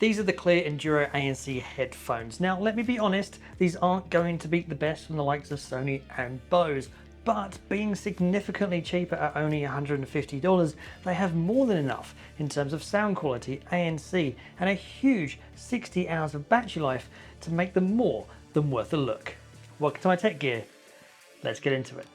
These are the Clear Enduro ANC headphones. Now, let me be honest, these aren't going to beat the best from the likes of Sony and Bose, but being significantly cheaper at only $150, they have more than enough in terms of sound quality, ANC, and a huge 60 hours of battery life to make them more than worth a look. Welcome to my tech gear. Let's get into it.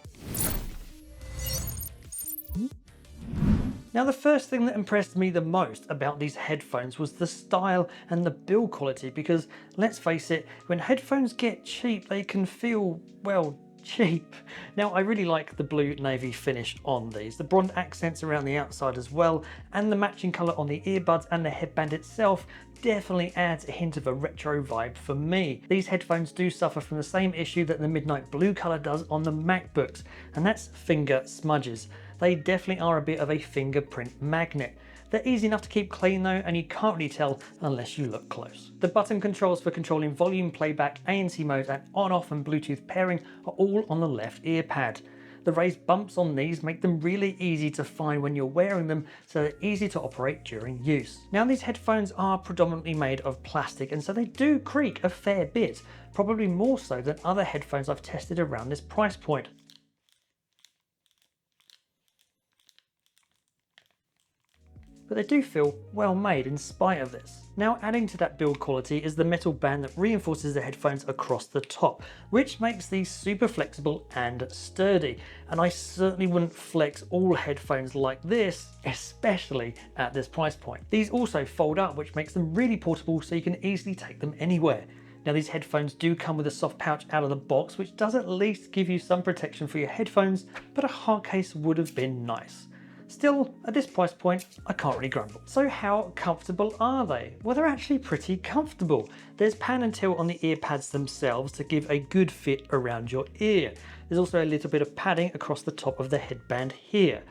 Now, the first thing that impressed me the most about these headphones was the style and the build quality, because let's face it, when headphones get cheap, they can feel, well, cheap. Now, I really like the blue navy finish on these, the bronze accents around the outside as well, and the matching colour on the earbuds and the headband itself definitely adds a hint of a retro vibe for me. These headphones do suffer from the same issue that the midnight blue colour does on the MacBooks, and that's finger smudges. They definitely are a bit of a fingerprint magnet. They're easy enough to keep clean though, and you can't really tell unless you look close. The button controls for controlling volume, playback, ANC mode, and on-off and Bluetooth pairing are all on the left ear pad. The raised bumps on these make them really easy to find when you're wearing them, so they're easy to operate during use. Now, these headphones are predominantly made of plastic, and so they do creak a fair bit, probably more so than other headphones I've tested around this price point. But they do feel well made in spite of this. Now, adding to that build quality is the metal band that reinforces the headphones across the top, which makes these super flexible and sturdy. And I certainly wouldn't flex all headphones like this, especially at this price point. These also fold up, which makes them really portable, so you can easily take them anywhere. Now, these headphones do come with a soft pouch out of the box, which does at least give you some protection for your headphones, but a hard case would have been nice. Still, at this price point, I can't really grumble. So how comfortable are they? Well, they're actually pretty comfortable. There's pan and tilt on the ear pads themselves to give a good fit around your ear. There's also a little bit of padding across the top of the headband here.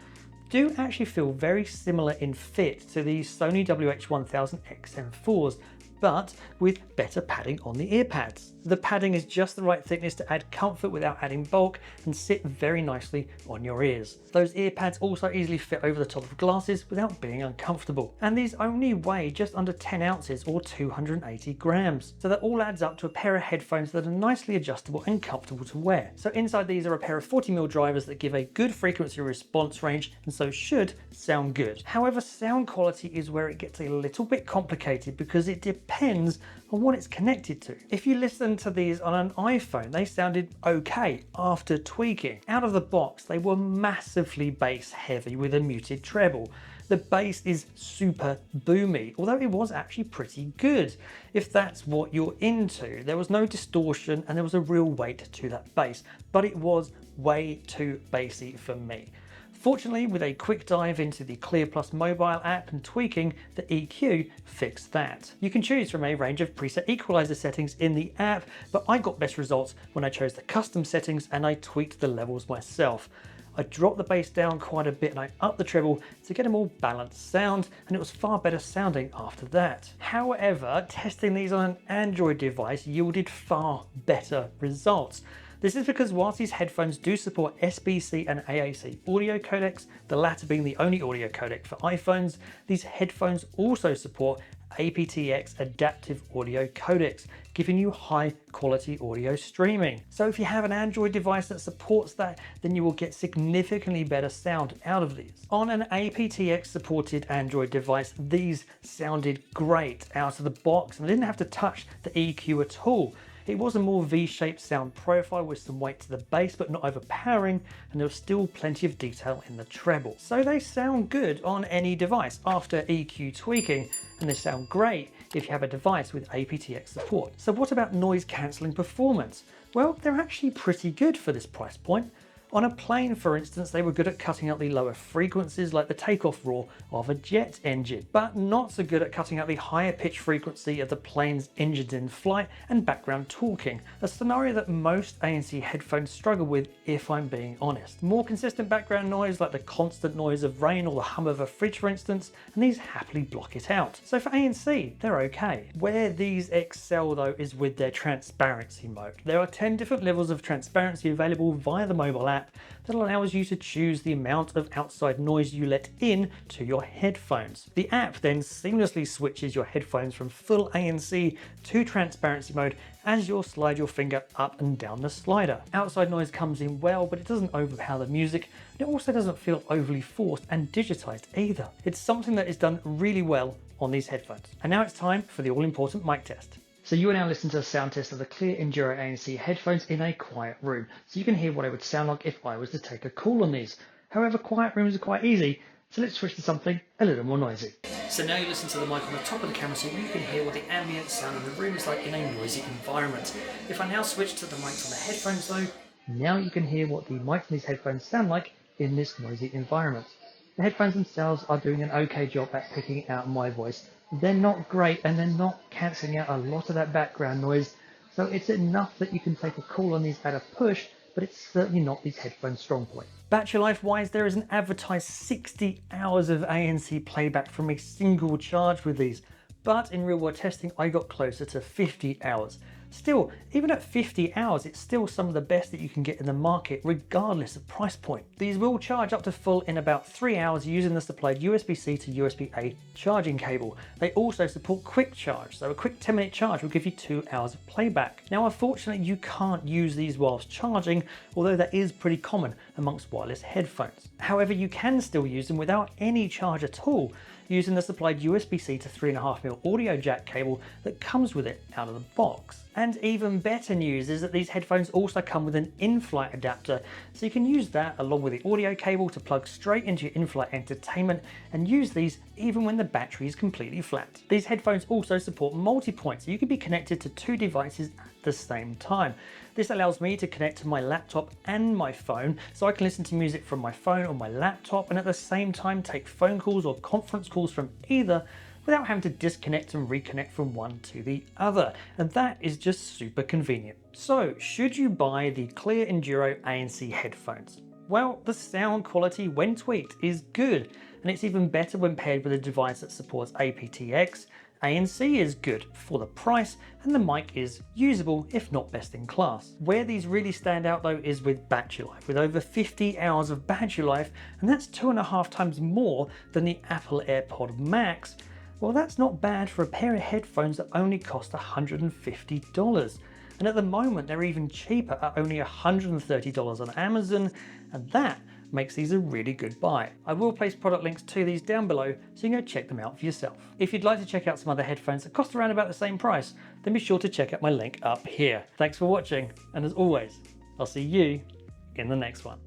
Do actually feel very similar in fit to the Sony WH-1000 XM4s, but with better padding on the ear pads. The padding is just the right thickness to add comfort without adding bulk and sit very nicely on your ears. Those ear pads also easily fit over the top of glasses without being uncomfortable. And these only weigh just under 10 ounces or 280 grams. So that all adds up to a pair of headphones that are nicely adjustable and comfortable to wear. So inside these are a pair of 40mm drivers that give a good frequency response range, and so should sound good. However, sound quality is where it gets a little bit complicated, because it depends on what it's connected to. If you listen to these on an iPhone, they sounded okay after tweaking. Out of the box, they were massively bass heavy with a muted treble. The bass is super boomy, although it was actually pretty good. If that's what you're into, there was no distortion and there was a real weight to that bass, but it was way too bassy for me. Fortunately, with a quick dive into the Clear Plus mobile app and tweaking, the EQ fixed that. You can choose from a range of preset equalizer settings in the app, but I got best results when I chose the custom settings and I tweaked the levels myself. I dropped the bass down quite a bit and I upped the treble to get a more balanced sound, and it was far better sounding after that. However, testing these on an Android device yielded far better results. This is because whilst these headphones do support SBC and AAC audio codecs, the latter being the only audio codec for iPhones, these headphones also support aptX adaptive audio codecs, giving you high quality audio streaming. So if you have an Android device that supports that, then you will get significantly better sound out of these. On an aptX supported Android device, these sounded great out of the box, and I didn't have to touch the EQ at all. It was a more V-shaped sound profile with some weight to the bass, but not overpowering, and there was still plenty of detail in the treble. So they sound good on any device after EQ tweaking, and they sound great if you have a device with aptX support. So what about noise cancelling performance? Well, they're actually pretty good for this price point. On a plane, for instance, they were good at cutting out the lower frequencies like the takeoff roar of a jet engine, but not so good at cutting out the higher pitch frequency of the plane's engines in flight and background talking, a scenario that most ANC headphones struggle with, if I'm being honest. More consistent background noise like the constant noise of rain or the hum of a fridge, for instance, and these happily block it out. So for ANC, they're okay. Where these excel though is with their transparency mode. There are 10 different levels of transparency available via the mobile app, app that allows you to choose the amount of outside noise you let in to your headphones. The app then seamlessly switches your headphones from full ANC to transparency mode as you'll slide your finger up and down the slider. Outside noise comes in well, but it doesn't overpower the music, and it also doesn't feel overly forced and digitized either. It's something that is done really well on these headphones. And now it's time for the all-important mic test. So you are now listening to a sound test of the Clear Enduro ANC headphones in a quiet room, so you can hear what it would sound like if I was to take a call on these. However, quiet rooms are quite easy, so let's switch to something a little more noisy. So now you listen to the mic on the top of the camera so you can hear what the ambient sound in the room is like in a noisy environment. If I now switch to the mics on the headphones though, now you can hear what the mics on these headphones sound like in this noisy environment. The headphones themselves are doing an okay job at picking out my voice. They're not great and they're not cancelling out a lot of that background noise, so it's enough that you can take a call on these at a push, but it's certainly not these headphones' strong point. Battery life wise, there is an advertised 60 hours of ANC playback from a single charge with these, but in real world testing I got closer to 50 hours. Still, even at 50 hours, it's still some of the best that you can get in the market, regardless of price point. These will charge up to full in about 3 hours using the supplied USB-C to USB-A charging cable. They also support quick charge, so a quick 10-minute charge will give you 2 hours of playback. Now, unfortunately, you can't use these whilst charging, although that is pretty common amongst wireless headphones. However, you can still use them without any charge at all, using the supplied USB-C to 3.5mm audio jack cable that comes with it out of the box. And even better news is that these headphones also come with an in-flight adapter, so you can use that along with the audio cable to plug straight into your in-flight entertainment and use these even when the battery is completely flat. These headphones also support multi-point, so you can be connected to 2 devices at the same time. This allows me to connect to my laptop and my phone, so I can listen to music from my phone or my laptop and at the same time take phone calls or conference calls from either without having to disconnect and reconnect from one to the other. And that is just super convenient. So should you buy the Clear Enduro ANC headphones? Well, the sound quality when tweaked is good, and it's even better when paired with a device that supports aptX. ANC is good for the price, and the mic is usable, if not best in class. Where these really stand out though is with battery life, with over 50 hours of battery life, and that's 2.5 times more than the Apple AirPod Max. Well, that's not bad for a pair of headphones that only cost $150. And at the moment, they're even cheaper at only $130 on Amazon, and that makes these a really good buy. I will place product links to these down below so you can go check them out for yourself. If you'd like to check out some other headphones that cost around about the same price, then be sure to check out my link up here. Thanks for watching, and as always, I'll see you in the next one.